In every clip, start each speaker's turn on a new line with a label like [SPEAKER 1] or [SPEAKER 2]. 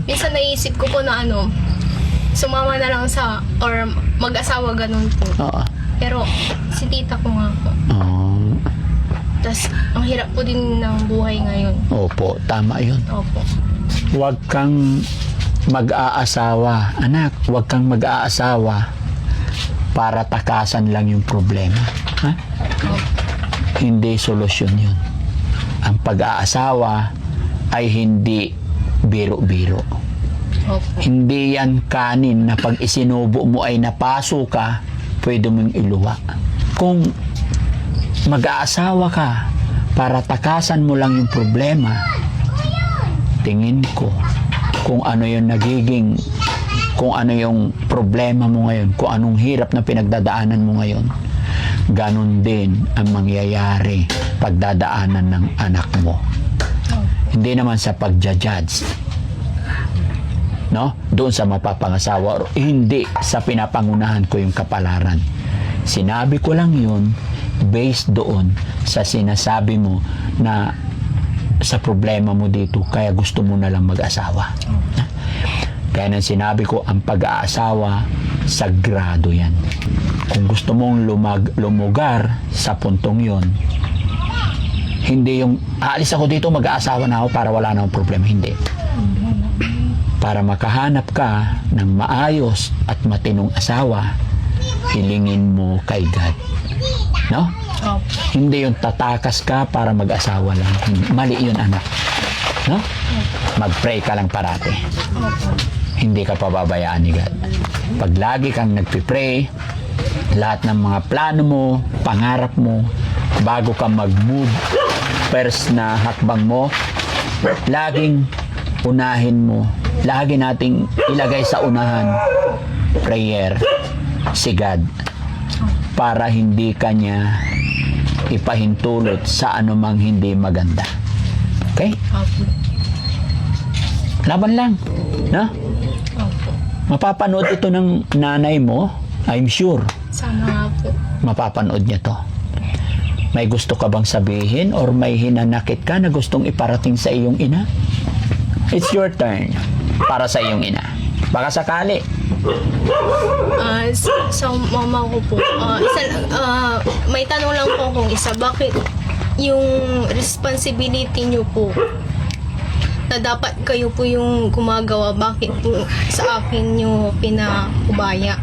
[SPEAKER 1] minsan naisip ko po na sumama na lang sa, or mag-asawa ganun po.
[SPEAKER 2] Oo.
[SPEAKER 1] Pero si tita ko nga po.
[SPEAKER 2] Oo.
[SPEAKER 1] Tas ang hirap po din ng buhay ngayon.
[SPEAKER 2] Opo, tama yun.
[SPEAKER 1] Opo.
[SPEAKER 2] Huwag kang mag-aasawa. Anak, huwag kang mag-aasawa para takasan lang yung problema. Ha?
[SPEAKER 1] Opo.
[SPEAKER 2] Hindi solusyon yun. Ang pag-aasawa ay hindi biro-biro.
[SPEAKER 1] Opo.
[SPEAKER 2] Hindi yan kanin na pag isinubo mo ay napaso ka, pwede mong iluwa. Kung mag-aasawa ka para takasan mo lang yung problema, tingin ko kung ano yung nagiging, kung ano yung problema mo ngayon, kung anong hirap na pinagdadaanan mo ngayon, ganun din ang mangyayari pagdadaanan ng anak mo. Hindi naman sa pagja-judge, no? Doon sa mapapangasawa, or hindi sa pinapangunahan ko yung kapalaran. Sinabi ko lang yun based doon sa sinasabi mo na sa problema mo dito, kaya gusto mo na lang mag-asawa. Kaya nang sinabi ko, ang pag-aasawa, sagrado yan. Kung gusto mong lumugar sa puntong yon, hindi yung, aalis ako dito, mag-aasawa na ako para wala na akong problema. Hindi. Para makahanap ka ng maayos at matinong asawa, hilingin mo kay God. No?
[SPEAKER 1] Opo.
[SPEAKER 2] Hindi yung tatakas ka para mag-asawa lang. Mali yun, anak. No? Mag-pray ka lang parati.
[SPEAKER 1] Opo.
[SPEAKER 2] Hindi ka pababayaan ni God. Pag lagi kang nagpipray, lahat ng mga plano mo, pangarap mo, bago ka mag-move, first na hakbang mo, laging unahin mo, lagi nating ilagay sa unahan, prayer, si God, para hindi kanya ipahintulot sa anumang hindi maganda. Okay?
[SPEAKER 1] Opo.
[SPEAKER 2] Laban lang. No?
[SPEAKER 1] Opo.
[SPEAKER 2] Mapapanood ito ng nanay mo, I'm sure.
[SPEAKER 1] Sana nga po.
[SPEAKER 2] Mapapanood niya to. May gusto ka bang sabihin or may hinanakit ka na gustong iparating sa iyong ina? It's your turn para sa iyong ina. Baka sakali.
[SPEAKER 1] Sa mama ko po, may tanong lang po kung isa, bakit yung responsibility nyo po na dapat kayo po yung gumagawa, bakit po sa akin nyo pinakubaya?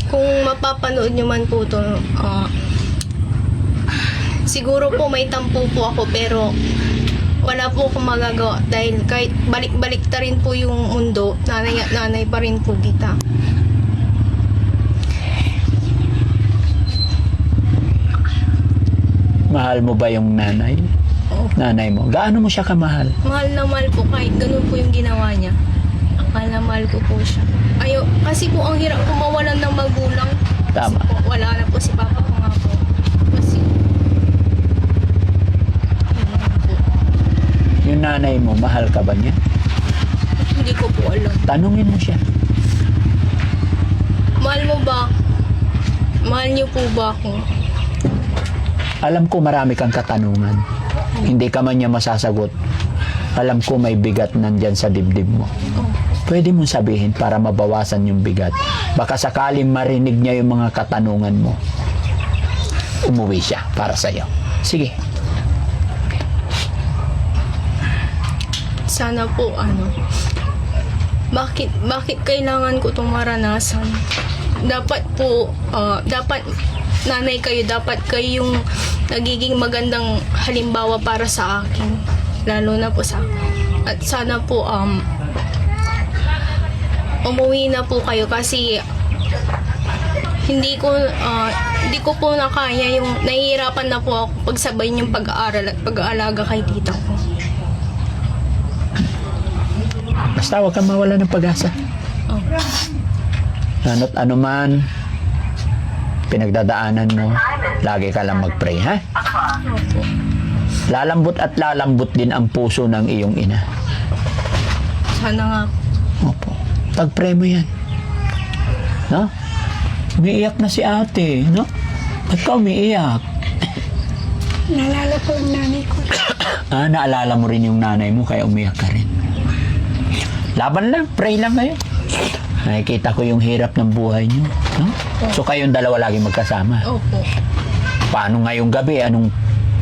[SPEAKER 1] Kung mapapanood nyo man po to, siguro po may tampo po ako, pero wala po akong magagawa dahil kahit balik-balik ta rin po yung mundo, nanay at nanay pa rin po kita.
[SPEAKER 2] Mahal mo ba yung nanay?
[SPEAKER 1] Oh.
[SPEAKER 2] Nanay mo. Gaano mo siya kamahal?
[SPEAKER 1] Mahal na mahal po kahit ganun po yung ginawa niya. Mahal na mahal ko po siya. Kasi po ang hirap po mawalan ng magulang.
[SPEAKER 2] Tama.
[SPEAKER 1] Kasi po, wala na po si papa ko nga po. Kasi
[SPEAKER 2] Yung nanay mo, mahal ka ba niya?
[SPEAKER 1] hindi ko po alam.
[SPEAKER 2] Tanungin mo siya.
[SPEAKER 1] Mahal mo ba? Mahal niyo po ba ako?
[SPEAKER 2] Alam ko marami kang katanungan. Hindi ka man niya masasagot. Alam ko may bigat nandyan sa dibdib mo. Pwede mong sabihin para mabawasan yung bigat. Baka sakaling marinig niya yung mga katanungan mo, umuwi siya para sa'yo. Sige.
[SPEAKER 1] Sana po bakit kailangan ko itong maranasan? Dapat po, dapat nanay kayo, dapat kayo yung nagiging magandang halimbawa para sa akin, lalo na po sa at sana po umuwi na po kayo kasi hindi ko po na kaya, yung nahihirapan na po ako pagsabayin yung pag-aaral at pag-aalaga kay tita ko.
[SPEAKER 2] Basta huwag kang mawala ng pag-asa.
[SPEAKER 1] Oh.
[SPEAKER 2] Ano't ano man pinagdadaanan mo, lagi ka lang mag-pray, ha?
[SPEAKER 1] Opo.
[SPEAKER 2] Lalambot at lalambot din ang puso ng iyong ina.
[SPEAKER 1] Sana nga.
[SPEAKER 2] Opo. Pag-pray mo yan. No? Umiiyak na si ate, no? Ba't ka umiiyak?
[SPEAKER 3] Naalala ko yung nanay ko.
[SPEAKER 2] Naalala mo rin yung nanay mo, kaya umiyak ka rin. Laban lang, pray lang kayo. Nakikita ko yung hirap ng buhay niyo. No? So kayong dalawa lagi magkasama.
[SPEAKER 1] Opo.
[SPEAKER 2] Paano ngayong gabi? Anong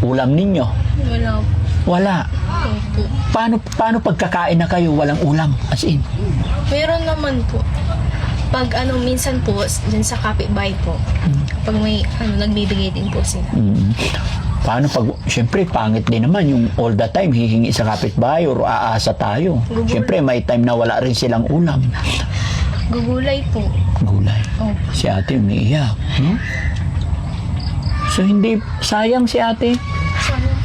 [SPEAKER 2] ulam ninyo?
[SPEAKER 1] Wala po.
[SPEAKER 2] Wala.
[SPEAKER 1] Opo.
[SPEAKER 2] Paano pagkakain na kayo walang ulam? As in.
[SPEAKER 1] Meron naman po. Pag minsan po, dyan sa kapitbahay po, kapag may nagbibigay din po sila.
[SPEAKER 2] Paano pag, syempre, pangit din naman yung all the time hihingi sa kapitbahay or aasa tayo.
[SPEAKER 1] Gugul.
[SPEAKER 2] Syempre, may time na wala rin silang ulam.
[SPEAKER 1] Gugulay po.
[SPEAKER 2] Gulay.
[SPEAKER 1] Opo.
[SPEAKER 2] Si ate umiiyak. No? So, hindi, sayang si ate.
[SPEAKER 1] Sayang.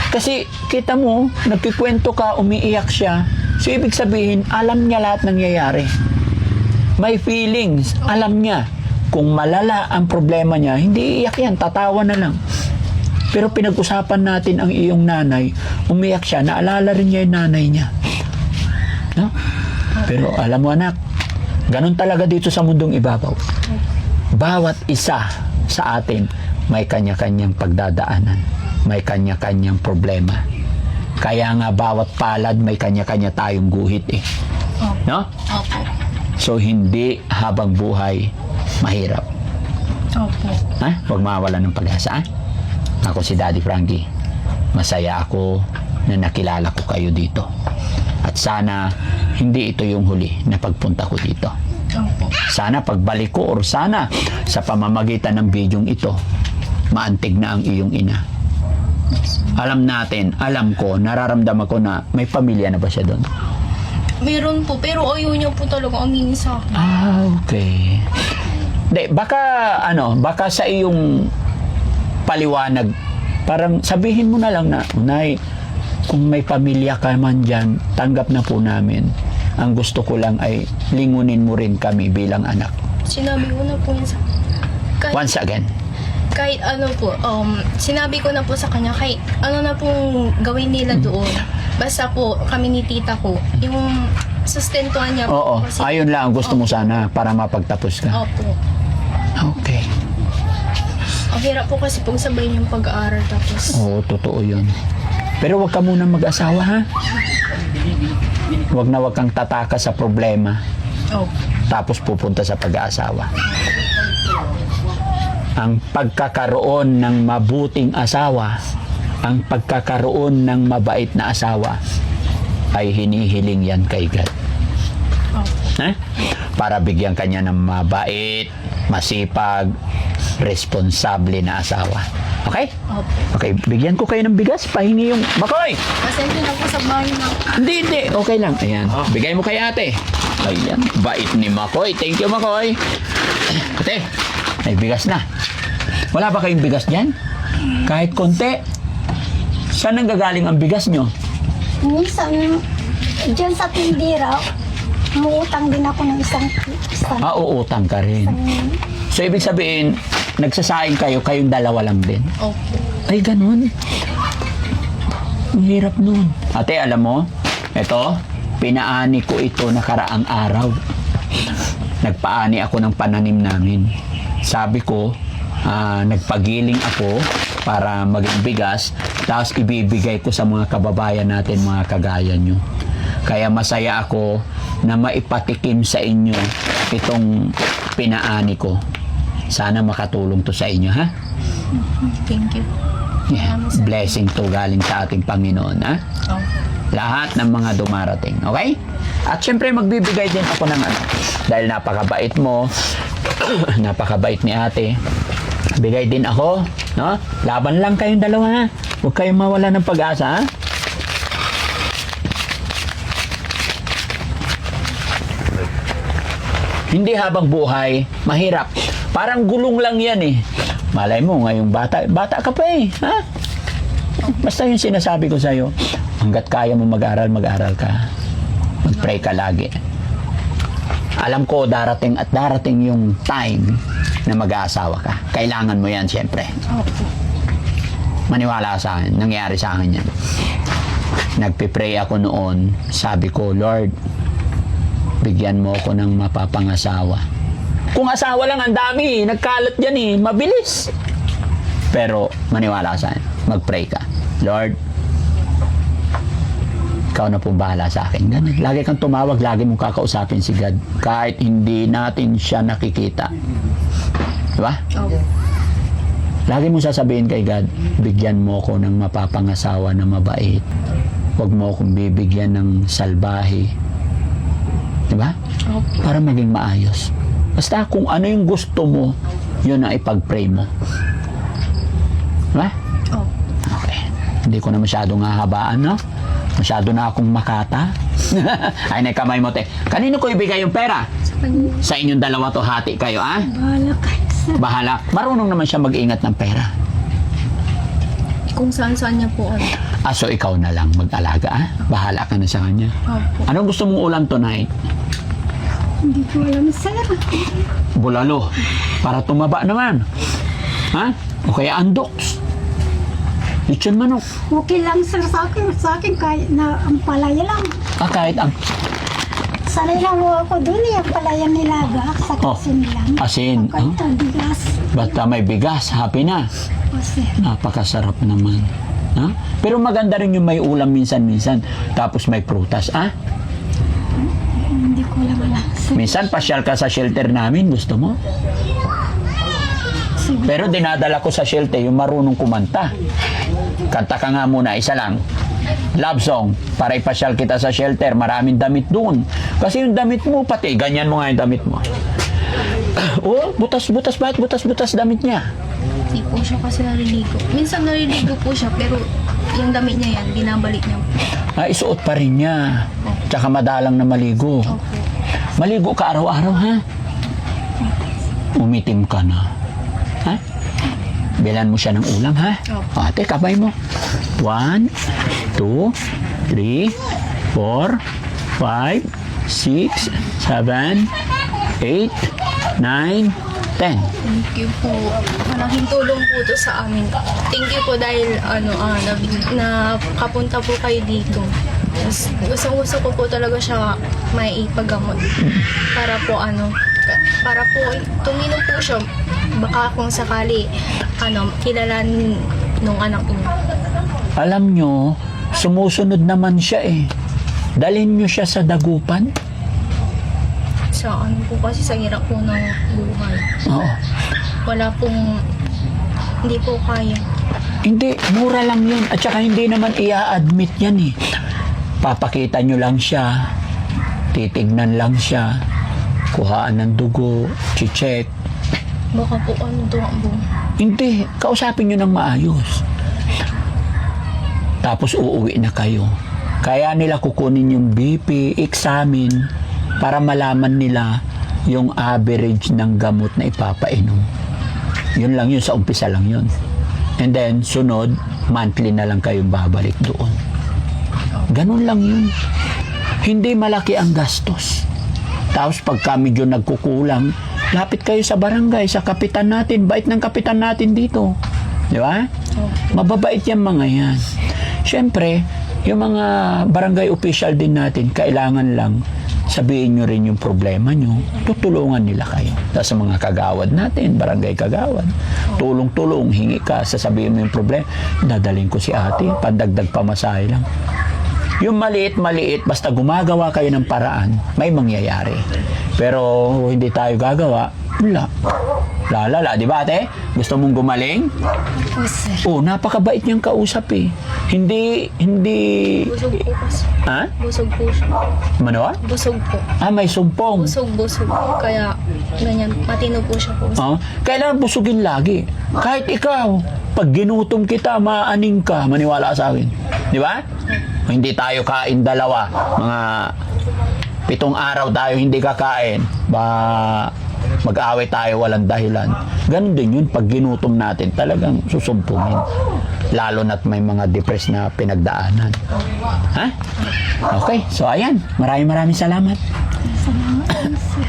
[SPEAKER 2] Kasi, kita mo, nagkikwento ka, umiiyak siya. So, ibig sabihin, alam niya lahat nangyayari. May feelings, alam niya. Kung malala ang problema niya, hindi iiyak yan, tatawa na lang. Pero pinag-usapan natin ang iyong nanay, umiyak siya, naalala rin niya yung nanay niya. No? Pero alam mo anak, ganun talaga dito sa mundong ibabaw. Bawat isa sa atin, may kanya-kanyang pagdadaanan. May kanya-kanyang problema. Kaya nga bawat palad, may kanya-kanya tayong guhit eh. No?
[SPEAKER 1] Opo.
[SPEAKER 2] So, hindi habang buhay mahirap.
[SPEAKER 1] Opo.
[SPEAKER 2] Ha? Huwag mawala ng pag-asa. Ako si Daddy Frankie. Masaya ako na nakilala ko kayo dito. At sana, hindi ito yung huli na pagpunta ko dito.
[SPEAKER 1] Opo.
[SPEAKER 2] Sana pagbalik ko or sana sa pamamagitan ng bidyong ito, maantig na ang iyong ina. Alam ko, nararamdaman ko na may pamilya na ba siya doon?
[SPEAKER 1] Meron po, pero ayaw niya po talaga aminin sa akin.
[SPEAKER 2] Okay. Hindi, baka sa iyong paliwanag, parang sabihin mo na lang na, Unay, kung may pamilya ka man dyan, tanggap na po namin. Ang gusto ko lang ay lingunin mo rin kami bilang anak.
[SPEAKER 1] Sinabi ko na po yun sa...
[SPEAKER 2] Once again.
[SPEAKER 1] Kahit sinabi ko na po sa kanya, kahit na pong gawin nila doon. Basta po, kami ni tita ko, yung sustentuhan niya po.
[SPEAKER 2] Oo,
[SPEAKER 1] kasi,
[SPEAKER 2] ayun lang ang gusto mo sana para mapagtapos ka.
[SPEAKER 1] Opo.
[SPEAKER 2] Okay.
[SPEAKER 1] Ang hirap po kasi pong sabayin yung pag-aaral tapos.
[SPEAKER 2] Oo, totoo yun. Pero wag ka muna mag-asawa, ha? Wag kang tataka sa problema.
[SPEAKER 1] Opo.
[SPEAKER 2] Tapos pupunta sa pag-aasawa. Ang pagkakaroon ng mabuting asawa, ang pagkakaroon ng mabait na asawa, ay hinihiling yan kay God.
[SPEAKER 1] Opo.
[SPEAKER 2] Para bigyan kanya ng mabait, masipag, responsable na asawa. Okay?
[SPEAKER 1] Opo.
[SPEAKER 2] Okay, bigyan ko kayo ng bigas. Pahingi yung... Makoy!
[SPEAKER 1] Pasensya na po sa bahay na.
[SPEAKER 2] Hindi. Okay lang. Ayan. Bigay mo kay ate. Ayan. Bait ni Makoy. Thank you, Makoy. Ate, may bigas na. Wala ba kayong bigas dyan? Kahit konti. Saan nanggagaling ang bigas nyo?
[SPEAKER 3] Minsan, dyan sa tindira, umuutang din ako ng isang
[SPEAKER 2] Uutang ka rin. So, ibig sabihin, nagsasaing kayo, kayong dalawa lang din.
[SPEAKER 1] Opo.
[SPEAKER 2] Ay, ganun. Ang hirap nun. Ate, alam mo, ito, pinaani ko ito nakaraang araw. Nagpaani ako ng pananim namin. Sabi ko, nagpagiling ako para maging bigas, tapos ibibigay ko sa mga kababayan natin, mga kagaya nyo. Kaya masaya ako na maipatikim sa inyo itong pinaani ko. Sana makatulong to sa inyo, ha?
[SPEAKER 1] Thank you.
[SPEAKER 2] Yeah. Blessing to galing sa ating Panginoon, ha?
[SPEAKER 1] Opo.
[SPEAKER 2] Lahat ng mga dumarating, okay? At syempre magbibigay din ako ng dahil napakabait mo, napakabait ni ate. Bigay din ako, no? Laban lang kayong dalawa, ha? Huwag kayong mawala ng pag-asa, ha? Hindi habang buhay, mahirap. Parang gulong lang yan eh. Malay mo, ngayong bata ka pa eh, ha? Basta yung sinasabi ko sa'yo, hanggat kaya mo mag-aral ka. Mag-pray ka lagi. Alam ko, darating at darating yung time na mag-aasawa ka. Kailangan mo yan, siyempre.
[SPEAKER 1] Opo.
[SPEAKER 2] Maniwala sa akin, nangyari sa akin yan. Nagpipray ako noon, sabi ko, Lord, bigyan mo ako ng mapapangasawa. Kung asawa lang, ang dami, nagkalat yan eh, mabilis. Pero maniwala ka sa akin, mag-pray ka. Lord, ikaw na pong bahala sa akin. Ganun. Lagi kang tumawag, lagi mong kakausapin si God. Kahit hindi natin siya nakikita. Diba?
[SPEAKER 1] Opo.
[SPEAKER 2] Lagi mong sasabihin kay God, bigyan mo ko ng mapapangasawa na mabait. Huwag mo akong bibigyan ng salbahe. Diba?
[SPEAKER 1] Opo.
[SPEAKER 2] Para maging maayos. Basta kung ano yung gusto mo, yun ang ipag-pray mo. Diba?
[SPEAKER 1] Opo.
[SPEAKER 2] Okay. Hindi ko na masyadong hahabaan, no? Masyado na akong makata. Ay, kamay mo, te. Kanino ko ibigay yung pera? Sa inyong dalawa to, hati kayo, ah?
[SPEAKER 3] Bahala kayo, sir.
[SPEAKER 2] Bahala. Marunong naman siya mag-ingat ng pera.
[SPEAKER 1] Kung saan-saan niya po, ano.
[SPEAKER 2] So ikaw na lang mag-alaga, ah? Bahala ka na sa kanya.
[SPEAKER 1] Opo.
[SPEAKER 2] Anong gusto mong ulam tonight?
[SPEAKER 3] Hindi ko alam, sir.
[SPEAKER 2] Bulalo. Para tumaba naman. Ha? O kaya andoks. Lechon manok.
[SPEAKER 3] Okay lang, sir, sa akin kahit na ang palaya lang.
[SPEAKER 2] Kahit ang
[SPEAKER 3] Sanay lang ho ako dun, yung palaya nilaga sa
[SPEAKER 2] Oh,
[SPEAKER 3] kasin lang.
[SPEAKER 2] asin,
[SPEAKER 3] Kahit ang bigas.
[SPEAKER 2] basta may bigas, happy na.
[SPEAKER 3] O, sir.
[SPEAKER 2] Napakasarap naman. Ha? Pero maganda rin yung may ulam minsan-minsan. Tapos may prutas, ah?
[SPEAKER 3] Hindi ko lang alam, sir.
[SPEAKER 2] Minsan pasyal ka sa shelter namin, gusto mo?
[SPEAKER 3] Sige.
[SPEAKER 2] Pero dinadala ko sa shelter yung marunong kumanta. Kanta ka nga muna, isa lang. Love song, para ipasyal kita sa shelter. Maraming damit doon. Kasi yung damit mo, pati, ganyan mo nga yung damit mo. Oh, butas-butas, bakit butas-butas damit niya?
[SPEAKER 1] Hindi po siya kasi naliligo. Minsan naliligo po siya, pero yung damit niya yan, binabalik niya po.
[SPEAKER 2] Isuot pa rin niya. Tsaka madalang na maligo.
[SPEAKER 1] Opo.
[SPEAKER 2] Maligo ka araw-araw, ha? Umitim ka na. Ha? Bilan mo siya ng ulam, ha?
[SPEAKER 1] Opo.
[SPEAKER 2] Ate, kabay mo. 1, 2, 3, 4, 5, 6, 7, 8, 9, 10.
[SPEAKER 1] Thank you po. Malaking tulong po to sa amin. Thank you po dahil nakapunta po kayo dito. Gusto ko po talaga siya may ipagamot. Para po para po tuminom po siya. Baka kung sakali kilalan nung anak niya.
[SPEAKER 2] Alam nyo, sumusunod naman siya eh. Dalhin nyo siya sa dagupan.
[SPEAKER 1] Sa po kasi sa hirap po ng buhay.
[SPEAKER 2] Oo.
[SPEAKER 1] Wala pong hindi po kaya.
[SPEAKER 2] Hindi, mura lang yun. At saka hindi naman i-admit yan eh. Papakita nyo lang siya. Titignan lang siya. Kuhaan ng dugo. Check.
[SPEAKER 1] Baka po tumakbo.
[SPEAKER 2] Hindi, kausapin nyo ng maayos. Tapos uuwi na kayo. Kaya nila kukunin yung BP, examine, para malaman nila yung average ng gamot na ipapainom. Yun lang yun, sa umpisa lang yun. And then, sunod, monthly na lang kayong babalik doon. Ganun lang yun. Hindi malaki ang gastos. Tapos pagka medyo nagkukulang, lapit kayo sa barangay, sa kapitan natin. Bait ng kapitan natin dito. Di ba? Mababait yung mga yan. Siyempre, yung mga barangay official din natin, kailangan lang sabihin nyo rin yung problema nyo. Tutulungan nila kayo. Tapos sa mga kagawad natin, barangay kagawad, tulong-tulong, hingi ka, sasabihin mo yung problema. Dadaling ko si ate, pandagdag pamasahe lang. Yung maliit-maliit, basta gumagawa kayo ng paraan, may mangyayari. Pero hindi tayo gagawa, wala. Lalala, di ba ate? Gusto mong gumaling?
[SPEAKER 3] O, sir.
[SPEAKER 2] Oh, napakabait niyang kausap eh. Hindi...
[SPEAKER 1] Busog po kasi.
[SPEAKER 2] Ha?
[SPEAKER 1] Busog po siya.
[SPEAKER 2] Manawa?
[SPEAKER 1] Busog po.
[SPEAKER 2] May sumpong.
[SPEAKER 1] Busog. Kaya ganyan, matino po siya po.
[SPEAKER 2] Kailangan busugin lagi. Kahit ikaw, pag ginutom kita, maaning ka, maniwala ka sa akin. Di ba? Hindi tayo kain dalawa. Mga 7 araw tayo hindi kakain. Mag-away tayo walang dahilan. Ganun din yun, pag ginutom natin, talagang susumpungin. Lalo na't may mga depressed na pinagdaanan. Ha? Okay, so ayan. Maraming salamat.
[SPEAKER 3] Salamat, sir.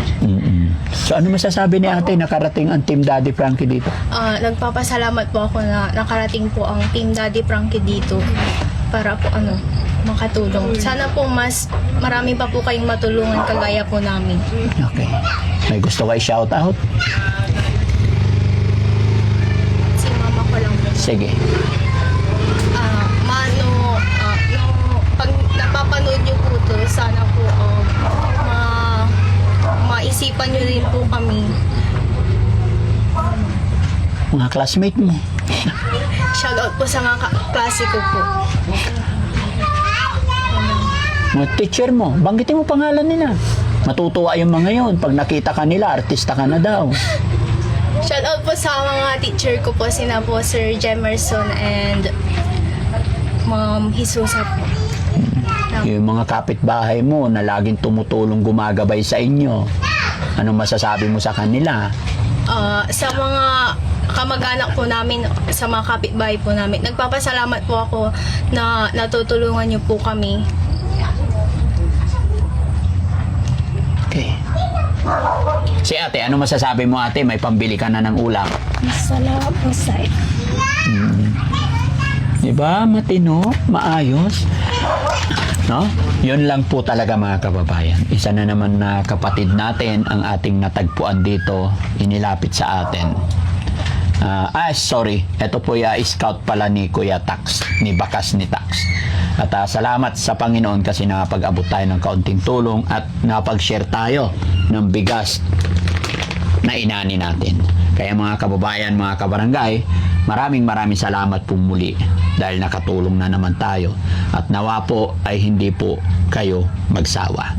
[SPEAKER 2] So ano masasabi ni ate, nakarating ang Team Daddy Frankie dito?
[SPEAKER 1] Nagpapasalamat po ako na nakarating po ang Team Daddy Frankie dito para po makatulong. Sana po marami pa po kayong matulungan kagaya po namin.
[SPEAKER 2] Okay. May gusto kayo shout out?
[SPEAKER 1] Si mama ko lang po.
[SPEAKER 2] Sige.
[SPEAKER 1] Pag napapanood
[SPEAKER 2] mga classmate mo.
[SPEAKER 1] Shoutout po sa mga klase ko po.
[SPEAKER 2] Mga teacher mo, banggitin mo pangalan nila. Matutuwa yung mga yun. Pag nakita ka nila, artista ka na daw.
[SPEAKER 1] Shoutout po sa mga teacher ko po, sina po Sir Jemerson and Ma'am Hisusa po.
[SPEAKER 2] Yung mga kapitbahay mo na laging tumutulong gumagabay sa inyo. Anong masasabi mo sa kanila?
[SPEAKER 1] Sa mga kamag-anak po namin, sa mga kapitbahay po namin, nagpapasalamat po ako na natutulungan niyo po kami.
[SPEAKER 2] Okay. Si ate, ano masasabi mo ate? May pambili ka na ng ulam.
[SPEAKER 3] Salamat po sa
[SPEAKER 2] Diba? Matino, maayos. No? Yun lang po talaga mga kababayan. Isa na naman na kapatid natin ang ating natagpuan dito, inilapit sa atin. Sorry. Ito po scout pala ni Kuya Tax, ni Bakas ni Tax. At salamat sa Panginoon kasi nakapag-abot tayo ng kaunting tulong at nakapag-share tayo ng bigas na inani natin. Kaya mga kababayan, mga kabarangay, maraming salamat po muli dahil nakatulong na naman tayo at nawa po ay hindi po kayo magsawa.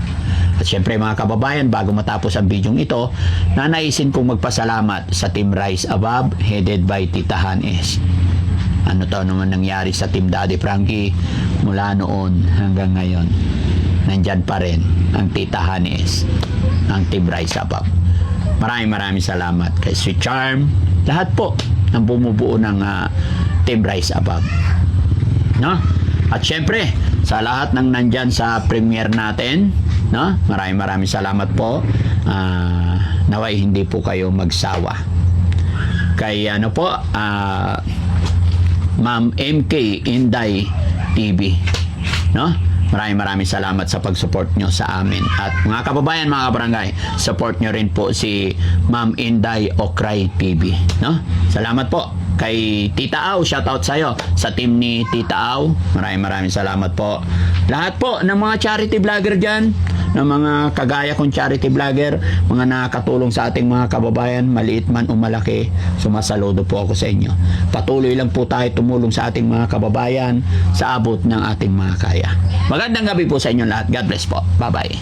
[SPEAKER 2] At syempre mga kababayan, bago matapos ang video ito, nanaisin kong magpasalamat sa Team Rise Above headed by Tita Hanes. Ano taon naman nangyari sa Team Daddy Frankie mula noon hanggang ngayon. Nandyan pa rin ang Tita Hanes, ang Team Rise Above. Maraming salamat kay Sweet Charm, lahat po ng bumubuo ng Team Rise Above. No? At syempre, sa lahat ng nandyan sa premiere natin, no? Maraming salamat po. Naway hindi po kayo magsawa. Kay Ma'am MK Inday TV, no? Maraming salamat sa pag-support nyo sa amin. At mga kababayan, mga kabarangay, support nyo rin po si Ma'am Inday Okray TV, no? Salamat po kay Tita Au, shoutout sa'yo sa team ni Tita Au. Maraming salamat po. Lahat po ng mga charity vlogger dyan, ng mga kagaya kong charity vlogger, mga nakakatulong sa ating mga kababayan, maliit man o malaki, sumasaludo po ako sa inyo. Patuloy lang po tayo tumulong sa ating mga kababayan sa abot ng ating mga kaya. Magandang gabi po sa inyo lahat. God bless po. Bye-bye.